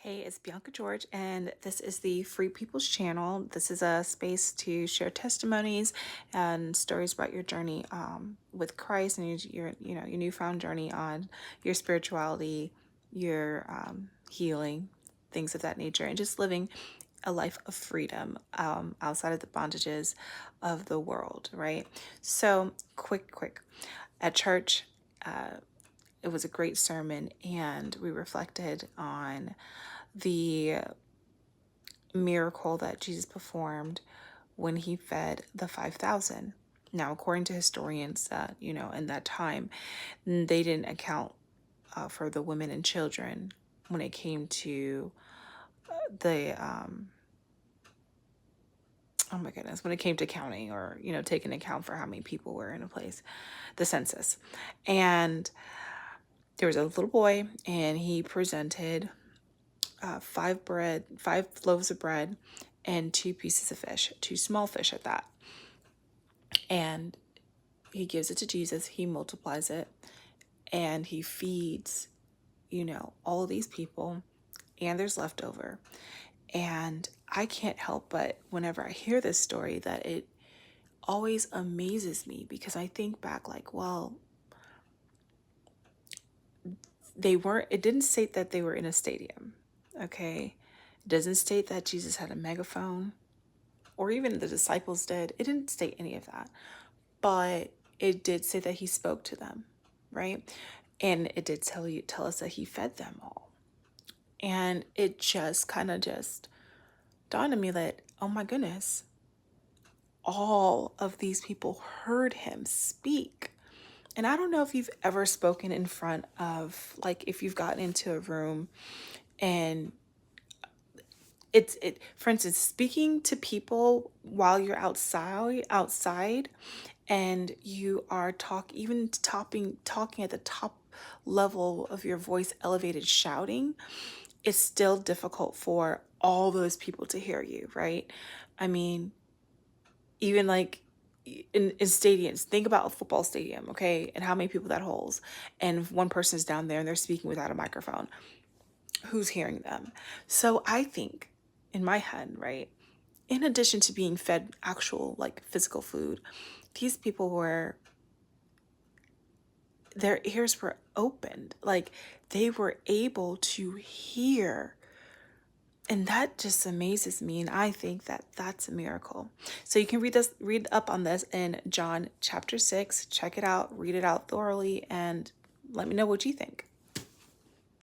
Hey, it's Bianca George, and this is the Free People's Channel. This is a space to share testimonies and stories about your journey with Christ and your newfound journey on your spirituality, your healing, things of that nature, and just living a life of freedom outside of the bondages of the world, right? So, quick. At church, it was a great sermon, and we reflected on the miracle that Jesus performed when he fed the 5,000. Now, according to historians, in that time, they didn't account for the women and children when it came to the, oh my goodness, when it came to counting or, taking account for how many people were in a place, the census. And there was a little boy, and he presented five loaves of bread and two pieces of fish, two small fish at that. And he gives it to Jesus, he multiplies it, and he feeds, all of these people, and there's leftover. And I can't help but, whenever I hear this story, that it always amazes me, because I think back like, well, it didn't state that they were in a stadium, okay? It doesn't state that Jesus had a megaphone, or even the disciples did. It didn't state any of that. But it did say that he spoke to them, right? And it did tell us that he fed them all. And it just kind of just dawned on me that, oh my goodness, all of these people heard him speak. And I don't know if you've ever spoken in front of, like, if you've gotten into a room and for instance, speaking to people while you're outside, and you are talking at the top level of your voice, elevated shouting, it's still difficult for all those people to hear you, right? I mean, even like in stadiums, think about a football stadium, okay, and how many people that holds, and if one person is down there and they're speaking without a microphone, who's hearing them? So I think, in my head, right, in addition to being fed actual, like, physical food, these people their ears were opened, like they were able to hear. And that just amazes me, and I think that that's a miracle. So you can read up on this in John chapter 6. Check it out, read it out thoroughly, and let me know what you think.